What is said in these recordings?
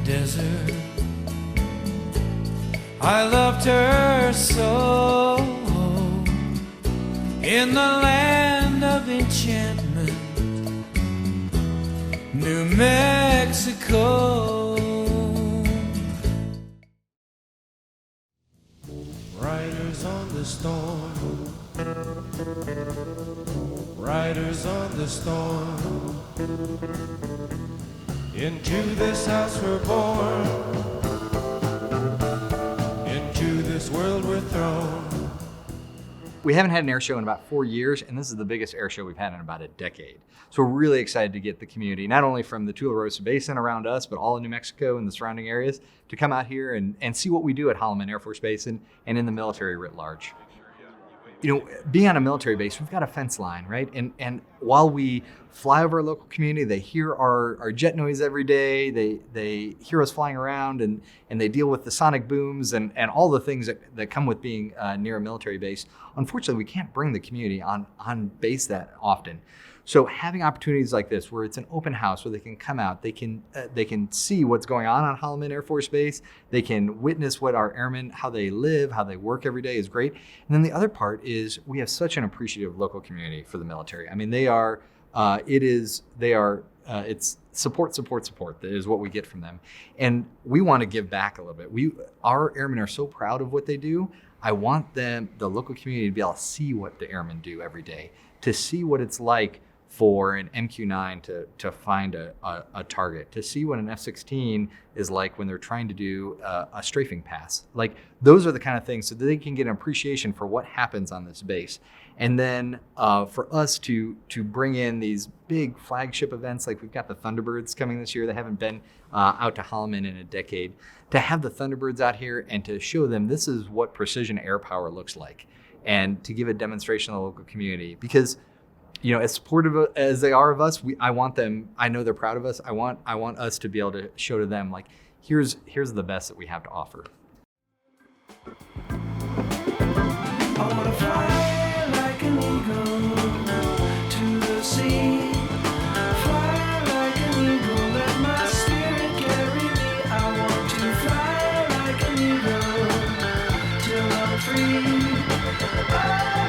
desert. I loved her so, in the land of enchantment, New Mexico. Riders on the storm, riders on the storm, into this house we're born, into this world we're thrown. We haven't had an air show in about 4 years, and this is the biggest air show we've had in about a decade. So we're really excited to get the community, not only from the Tularosa Basin around us, but all of New Mexico and the surrounding areas, to come out here and see what we do at Holloman Air Force Base and in the military writ large. You know, being on a military base, we've got a fence line, right? And while we fly over our local community, they hear our jet noise every day. They hear us flying around, and they deal with the sonic booms and all the things that come with being near a military base. Unfortunately, we can't bring the community on base that often. So having opportunities like this, where it's an open house, where they can come out, they can see what's going on Holloman Air Force Base, they can witness what our airmen, how they live, how they work every day, is great. And then the other part is we have such an appreciative local community for the military. I mean, it's support that is what we get from them. And we want to give back a little bit. Our airmen are so proud of what they do. I want the local community to be able to see what the airmen do every day, to see what it's like for an MQ-9 to find a target, to see what an F-16 is like when they're trying to do a strafing pass. Like, those are the kind of things so that they can get an appreciation for what happens on this base. And then for us to bring in these big flagship events, like we've got the Thunderbirds coming this year that haven't been out to Holloman in a decade, to have the Thunderbirds out here and to show them this is what precision air power looks like, and to give a demonstration to the local community. Because, you know, as supportive as they are of us, I want them, I know they're proud of us. I want us to be able to show to them, like, here's the best that we have to offer. I wanna fly like an eagle to the sea. Fly like an eagle, let my spirit carry me. I want to fly like an eagle till I'm free. I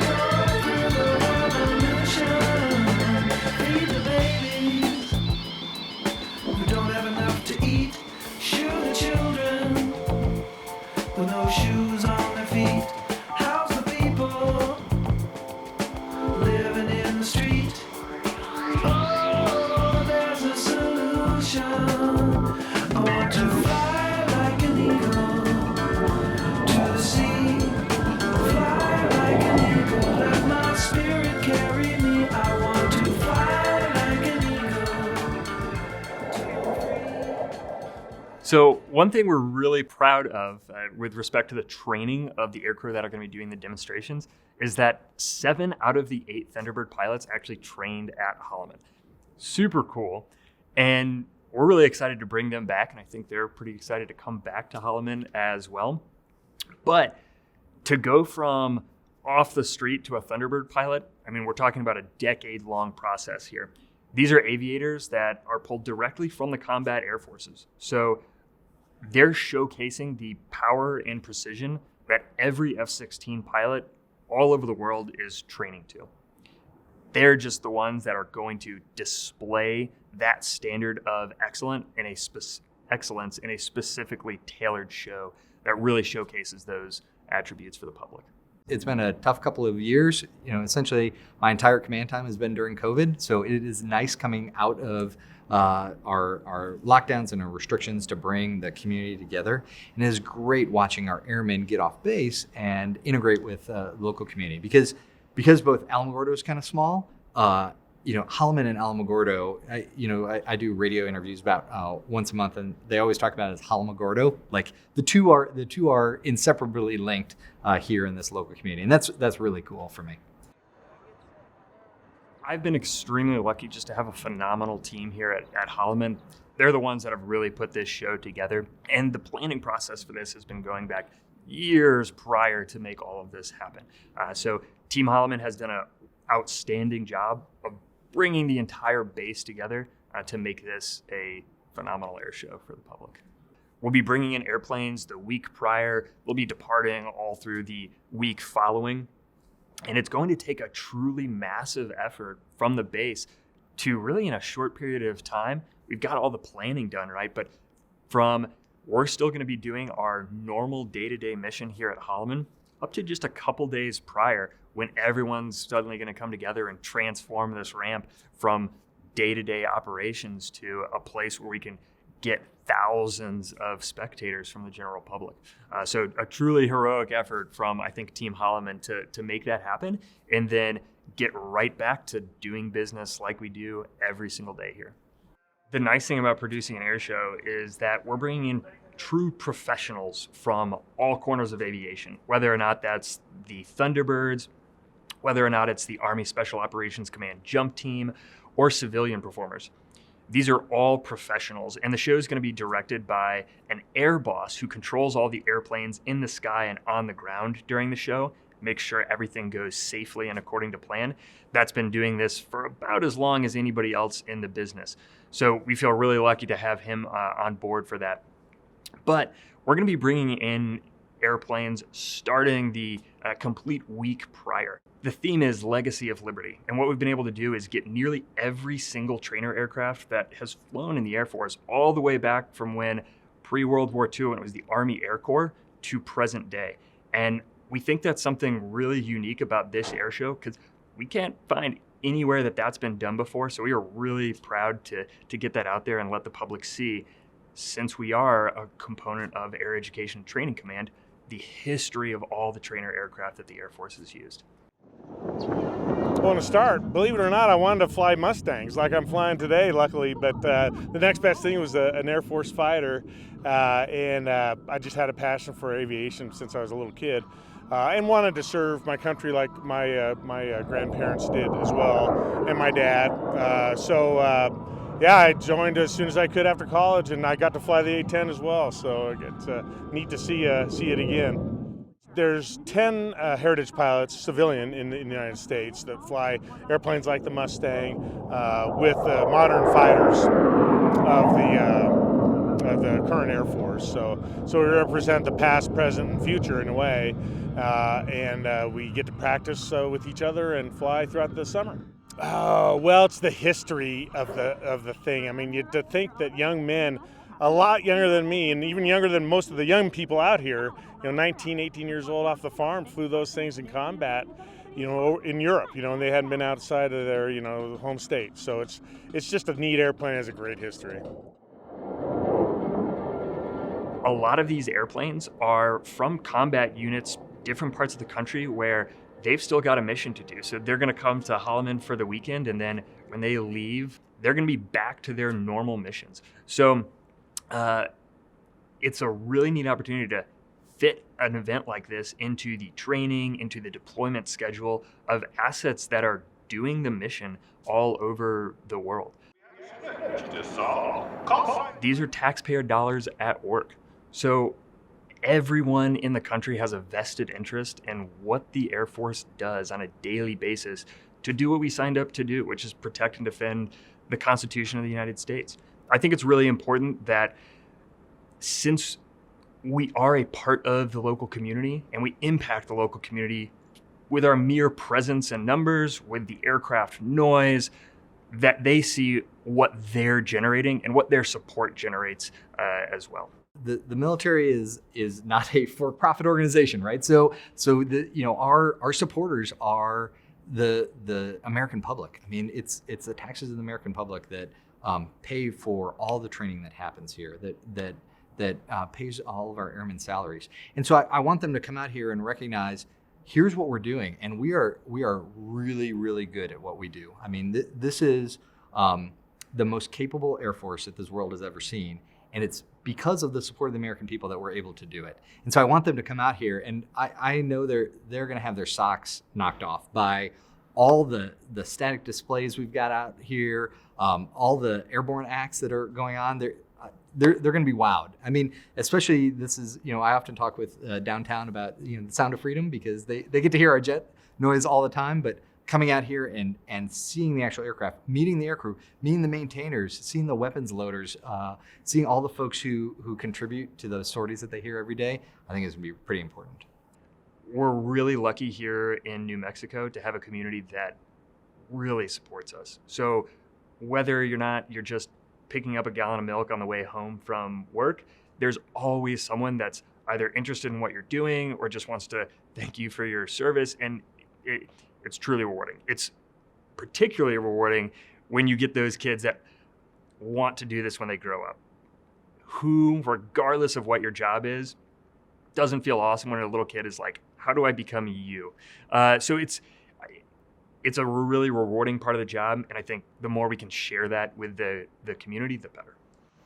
go through the revolution, feed the babies who don't have enough to eat. Shoe the children with no shoes on their feet. So one thing we're really proud of with respect to the training of the aircrew that are going to be doing the demonstrations is that 7 out of the 8 Thunderbird pilots actually trained at Holloman. Super cool. And we're really excited to bring them back, and I think they're pretty excited to come back to Holloman as well. But to go from off the street to a Thunderbird pilot, I mean, we're talking about a decade-long process here. These are aviators that are pulled directly from the combat air forces. So they're showcasing the power and precision that every F-16 pilot all over the world is training to. They're just the ones that are going to display that standard of excellence in a specifically tailored show that really showcases those attributes for the public. It's been a tough couple of years. You know, essentially my entire command time has been during COVID. So it is nice coming out of our lockdowns and our restrictions to bring the community together. And it is great watching our airmen get off base and integrate with the local community, because both Alamogordo is kind of small. You know, Holloman and Alamogordo, I do radio interviews about once a month, and they always talk about it as Holomogordo. Like the two are inseparably linked here in this local community, and that's really cool for me. I've been extremely lucky just to have a phenomenal team here at Holloman. They're the ones that have really put this show together, and the planning process for this has been going back years prior to make all of this happen. So Team Holloman has done an outstanding job of bringing the entire base together to make this a phenomenal air show for the public. We'll be bringing in airplanes the week prior. We'll be departing all through the week following. And it's going to take a truly massive effort from the base to really, in a short period of time, we've got all the planning done, right? But we're still going to be doing our normal day-to-day mission here at Holloman up to just a couple days prior, when everyone's suddenly going to come together and transform this ramp from day-to-day operations to a place where we can get thousands of spectators from the general public. So a truly heroic effort from, I think, Team Holloman to make that happen, and then get right back to doing business like we do every single day here. The nice thing about producing an air show is that we're bringing in true professionals from all corners of aviation, whether or not that's the Thunderbirds, whether or not it's the Army Special Operations Command jump team, or civilian performers. These are all professionals, and the show is going to be directed by an air boss who controls all the airplanes in the sky and on the ground during the show, makes sure everything goes safely and according to plan. That's been doing this for about as long as anybody else in the business. So we feel really lucky to have him on board for that. But we're going to be bringing in airplanes starting the complete week prior. The theme is Legacy of Liberty. And what we've been able to do is get nearly every single trainer aircraft that has flown in the Air Force all the way back from when pre-World War II, when it was the Army Air Corps, to present day. And we think that's something really unique about this air show, because we can't find anywhere that that's been done before. So we are really proud to get that out there and let the public see, since we are a component of Air Education Training Command, the history of all the trainer aircraft that the Air Force has used. Well, to start, believe it or not, I wanted to fly Mustangs like I'm flying today, luckily, but the next best thing was an Air Force fighter, and I just had a passion for aviation since I was a little kid, and wanted to serve my country like my grandparents did as well, and my dad. Yeah, I joined as soon as I could after college, and I got to fly the A-10 as well, so it's neat to see it again. There's 10 heritage pilots, civilian, in the United States that fly airplanes like the Mustang with modern fighters of the current Air Force. So we represent the past, present, and future in a way, and we get to practice with each other and fly throughout the summer. Well, it's the history of the thing. I mean, to think that young men, a lot younger than me, and even younger than most of the young people out here, 19, 18 years old off the farm, flew those things in combat, in Europe, and they hadn't been outside of their, home state. So it's just a neat airplane, has a great history. A lot of these airplanes are from combat units, different parts of the country where they've still got a mission to do. So they're going to come to Holloman for the weekend, and then when they leave, they're going to be back to their normal missions. So it's a really neat opportunity to fit an event like this into the training, into the deployment schedule of assets that are doing the mission all over the world. These are taxpayer dollars at work. So everyone in the country has a vested interest in what the Air Force does on a daily basis to do what we signed up to do, which is protect and defend the Constitution of the United States. I think it's really important that, since we are a part of the local community and we impact the local community with our mere presence and numbers, with the aircraft noise, that they see what they're generating and what their support generates as well. The military is not a for-profit organization, right? So our supporters are the American public. I mean, it's the taxes of the American public that pay for all the training that happens here, that pays all of our airmen salaries. And so I want them to come out here and recognize, here's what we're doing, and we are really, really good at what we do. I mean, this is the most capable Air Force that this world has ever seen, and it's because of the support of the American people that we're able to do it. And so I want them to come out here, and I know they're going to have their socks knocked off by all the static displays we've got out here, all the airborne acts that are going on. They're going to be wowed. I mean, especially this is, I often talk with downtown about, the sound of freedom, because they get to hear our jet noise all the time, but coming out here and seeing the actual aircraft, meeting the aircrew, meeting the maintainers, seeing the weapons loaders, seeing all the folks who contribute to those sorties that they hear every day, I think is going to be pretty important. We're really lucky here in New Mexico to have a community that really supports us. So whether you're just picking up a gallon of milk on the way home from work, there's always someone that's either interested in what you're doing or just wants to thank you for your service. And it's truly rewarding. It's particularly rewarding when you get those kids that want to do this when they grow up, who, regardless of what your job is, doesn't feel awesome when a little kid is like, how do I become you? So it's a really rewarding part of the job. And I think the more we can share that with the community, the better.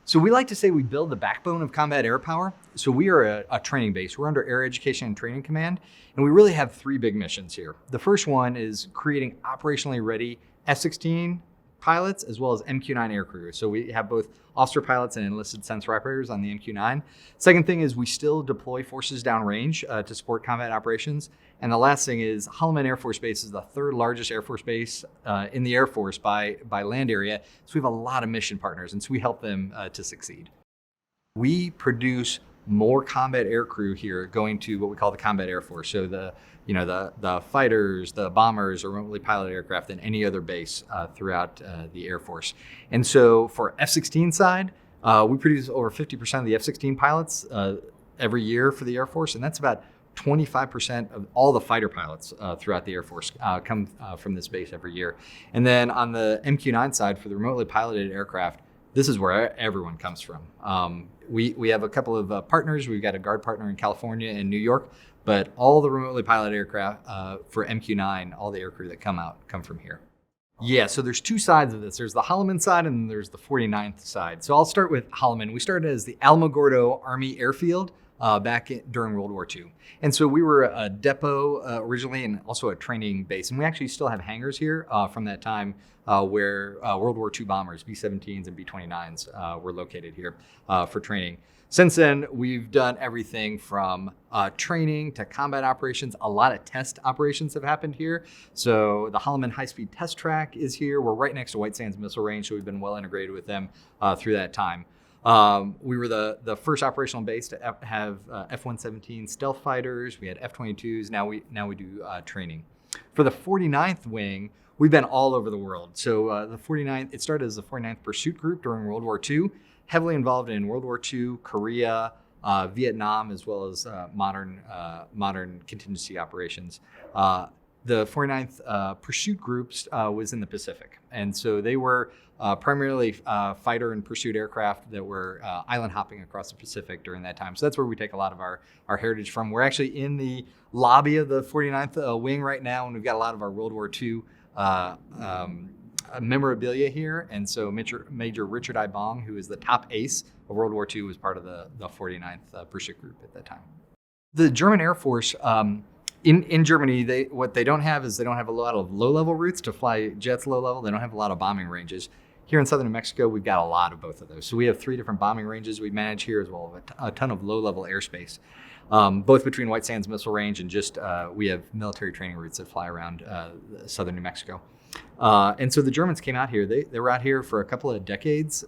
So we like to say we build the backbone of combat air power. So we are a training base. We're under Air Education and Training Command, and we really have three big missions here. The first one is creating operationally ready F-16 pilots as well as MQ-9 aircrew. So we have both officer pilots and enlisted sensor operators on the MQ-9. Second thing is we still deploy forces downrange to support combat operations. And the last thing is Holloman Air Force Base is the third largest Air Force base in the Air Force by land area. So we have a lot of mission partners, and so we help them to succeed. We produce more combat aircrew here going to what we call the Combat Air Force. So the fighters, the bombers, or remotely piloted aircraft than any other base throughout the Air Force. And so for F-16 side, we produce over 50% of the F-16 pilots every year for the Air Force, and that's about 25% of all the fighter pilots throughout the Air Force come from this base every year. And then on the MQ-9 side, for the remotely piloted aircraft, this is where everyone comes from. We have a couple of partners. We've got a guard partner in California and New York, but all the remotely piloted aircraft for MQ-9, all the aircrew that come from here. Yeah, so there's two sides of this. There's the Holloman side and there's the 49th side. So I'll start with Holloman. We started as the Alamogordo Army Airfield during World War II. And so we were a depot originally and also a training base. And we actually still have hangars here from that time where World War II bombers, B-17s and B-29s were located here for training. Since then, we've done everything from training to combat operations. A lot of test operations have happened here. So the Holloman High-Speed Test Track is here. We're right next to White Sands Missile Range, so we've been well integrated with them through that time. We were the first operational base to have F-117 stealth fighters. We had F-22s. Now we do training. For the 49th wing, we've been all over the world. So the 49th, it started as the 49th Pursuit Group during World War II, heavily involved in World War II, Korea, Vietnam, as well as modern contingency operations. The 49th Pursuit Groups was in the Pacific. And so they were primarily fighter and pursuit aircraft that were island hopping across the Pacific during that time. So that's where we take a lot of our heritage from. We're actually in the lobby of the 49th wing right now, and we've got a lot of our World War II memorabilia here. And so Major Richard I. Bong, who is the top ace of World War II, was part of the 49th Pursuit Group at that time. The German Air Force, in Germany, what they don't have is they don't have a lot of low-level routes to fly jets low-level. They don't have a lot of bombing ranges. Here in southern New Mexico, we've got a lot of both of those. So we have 3 different bombing ranges we manage here, as well as a ton of low-level airspace, both between White Sands Missile Range and just we have military training routes that fly around southern New Mexico. And so the Germans came out here. They were out here for a couple of decades,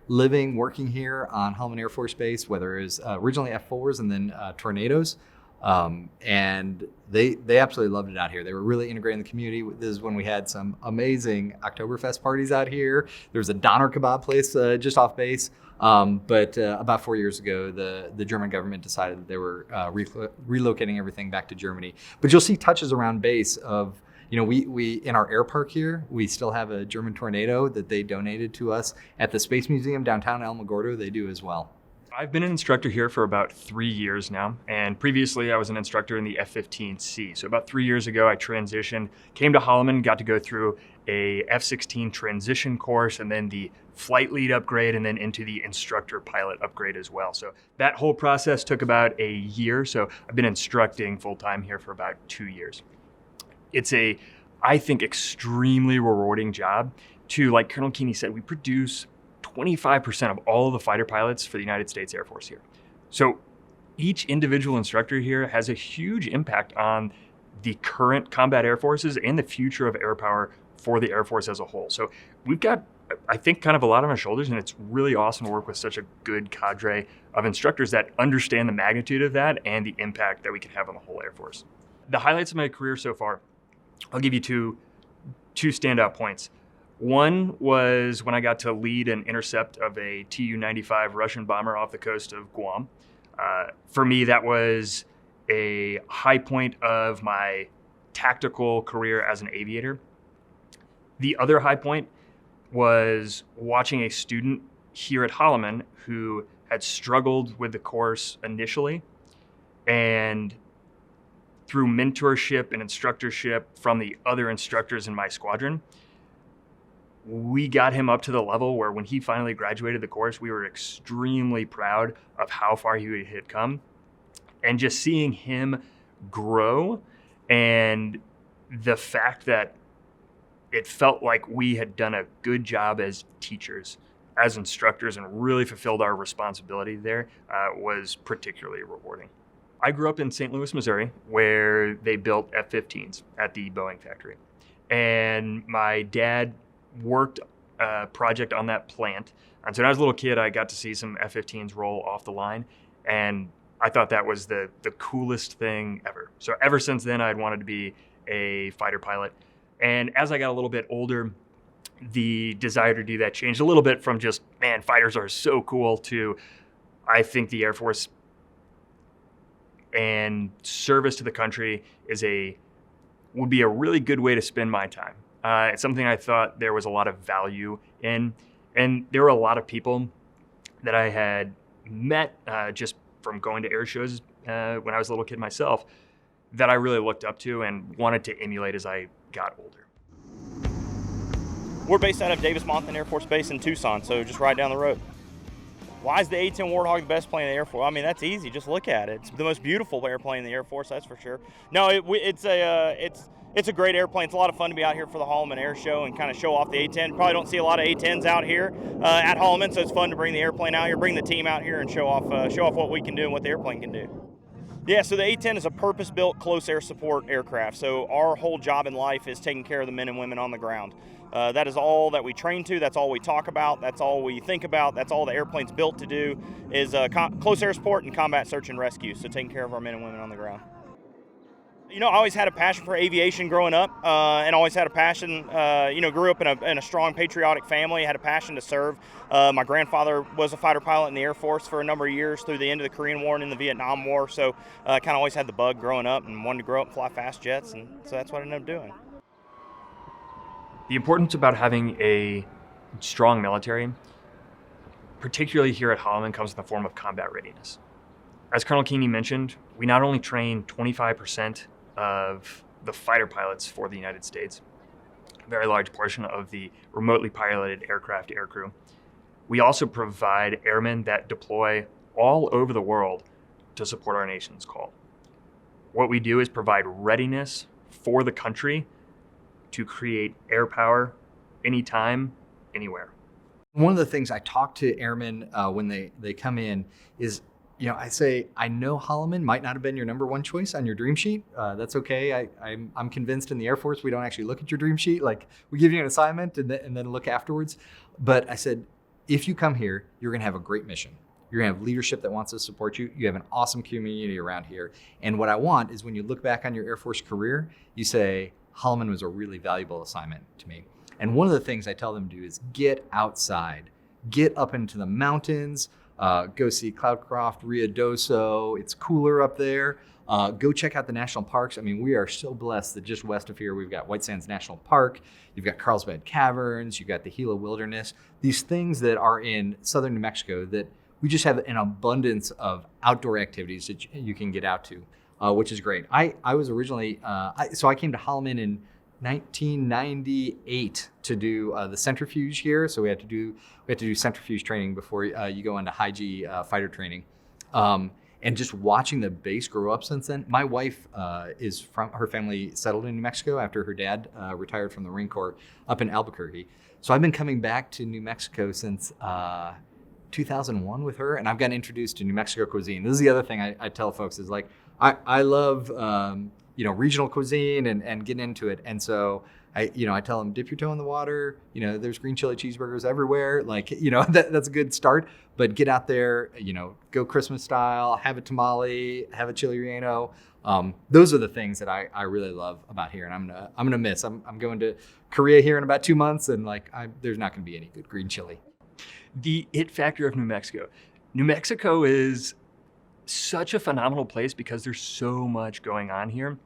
living, working here on Holloman Air Force Base, whether it was originally F-4s and then Tornadoes. And they absolutely loved it out here. They were really integrating the community. This is when we had some amazing Oktoberfest parties out here. There was a Doner kebab place just off base. But about 4 years ago, the German government decided that they were relocating everything back to Germany. But you'll see touches around base of, we in our air park here, we still have a German Tornado that they donated to us. At the Space Museum downtown Alamogordo, they do as well. I've been an instructor here for about 3 years now, and previously I was an instructor in the F-15C. So about 3 years ago, I transitioned, came to Holloman, got to go through a F-16 transition course, and then the flight lead upgrade, and then into the instructor pilot upgrade as well. So that whole process took about a year. So I've been instructing full-time here for about 2 years. It's a, I think, extremely rewarding job to, like Colonel Keeney said, we produce 25% of all of the fighter pilots for the United States Air Force here. So each individual instructor here has a huge impact on the current combat air forces and the future of air power for the Air Force as a whole. So we've got, I think, kind of a lot on our shoulders, and it's really awesome to work with such a good cadre of instructors that understand the magnitude of that and the impact that we can have on the whole Air Force. The highlights of my career so far, I'll give you two standout points. One was when I got to lead an intercept of a Tu-95 Russian bomber off the coast of Guam. For me, that was a high point of my tactical career as an aviator. The other high point was watching a student here at Holloman who had struggled with the course initially, and through mentorship and instructorship from the other instructors in my squadron, we got him up to the level where when he finally graduated the course, we were extremely proud of how far he had come. And just seeing him grow, and the fact that it felt like we had done a good job as teachers, as instructors, and really fulfilled our responsibility there was particularly rewarding. I grew up in St. Louis, Missouri, where they built F-15s at the Boeing factory. And my dad worked a project on that plant. And so when I was a little kid, I got to see some F-15s roll off the line. And I thought that was the coolest thing ever. So ever since then, I'd wanted to be a fighter pilot. And as I got a little bit older, the desire to do that changed a little bit from just, man, fighters are so cool, to I think the Air Force and service to the country would be a really good way to spend my time. It's something I thought there was a lot of value in. And there were a lot of people that I had met just from going to air shows when I was a little kid myself that I really looked up to and wanted to emulate as I got older. We're based out of Davis-Monthan Air Force Base in Tucson, so just right down the road. Why is the A-10 Warthog the best plane in the Air Force? I mean, that's easy. Just look at it. It's the most beautiful airplane in the Air Force, that's for sure. No, it's a great airplane. It's a lot of fun to be out here for the Holloman Air Show and kind of show off the A-10. Probably don't see a lot of A-10s out here at Holloman, so it's fun to bring the airplane out here, bring the team out here, and show off what we can do and what the airplane can do. Yeah, so the A-10 is a purpose-built close air support aircraft. So our whole job in life is taking care of the men and women on the ground. That is all that we train to. That's all we talk about. That's all we think about. That's all the airplane's built to do is close air support and combat search and rescue. So taking care of our men and women on the ground. You know, I always had a passion for aviation growing up, and always had a passion, grew up in a strong patriotic family, had a passion to serve. My grandfather was a fighter pilot in the Air Force for a number of years through the end of the Korean War and in the Vietnam War, so kind of always had the bug growing up and wanted to grow up and fly fast jets, and so that's what I ended up doing. The importance about having a strong military, particularly here at Holloman, comes in the form of combat readiness. As Colonel Keeney mentioned, we not only train 25% of the fighter pilots for the United States, a very large portion of the remotely piloted aircraft aircrew. We also provide airmen that deploy all over the world to support our nation's call. What we do is provide readiness for the country to create air power anytime, anywhere. One of the things I talk to airmen when they come in is, I say, I know Holloman might not have been your number one choice on your dream sheet. That's okay. I'm convinced in the Air Force we don't actually look at your dream sheet. Like, we give you an assignment and then look afterwards. But I said, if you come here, you're going to have a great mission. You're going to have leadership that wants to support you. You have an awesome community around here. And what I want is when you look back on your Air Force career, you say, Holloman was a really valuable assignment to me. And one of the things I tell them to do is get outside, get up into the mountains, go see Cloudcroft, Ruidoso. It's cooler up there. Go check out the national parks. I mean, we are so blessed that just west of here, we've got White Sands National Park. You've got Carlsbad Caverns. You've got the Gila Wilderness. These things that are in southern New Mexico that we just have an abundance of outdoor activities that you can get out to, which is great. I was originally, so I came to Holloman in 1998 to do the centrifuge here. So we had to do centrifuge training before you go into high G fighter training. And just watching the base grow up since then. My wife is from, her family settled in New Mexico after her dad retired from the Marine Corps up in Albuquerque. So I've been coming back to New Mexico since 2001 with her, and I've gotten introduced to New Mexico cuisine. This is the other thing I tell folks is, like, I love regional cuisine and getting into it. And so I tell them, dip your toe in the water. There's green chili cheeseburgers everywhere. Like, that's a good start. But get out there, go Christmas style, have a tamale, have a chili relleno. Those are the things that I really love about here, and I'm gonna miss. I'm going to Korea here in about 2 months, and there's not gonna be any good green chili. The it factor of New Mexico. New Mexico is such a phenomenal place because there's so much going on here.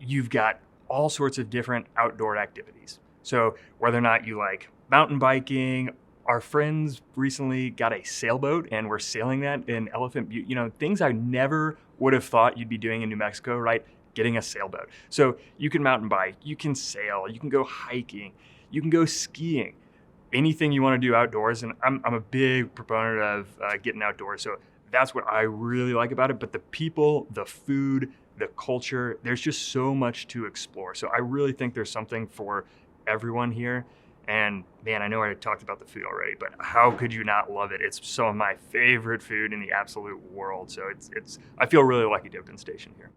You've got all sorts of different outdoor activities. So whether or not you like mountain biking, our friends recently got a sailboat and we're sailing that in Elephant Butte. Things I never would have thought you'd be doing in New Mexico, right? Getting a sailboat. So you can mountain bike, you can sail, you can go hiking, you can go skiing, anything you want to do outdoors. And I'm a big proponent of getting outdoors. So that's what I really like about it. But the people, the food, the culture, there's just so much to explore. So I really think there's something for everyone here. And man, I know I talked about the food already, but how could you not love it? It's some of my favorite food in the absolute world. So I feel really lucky to have been stationed here.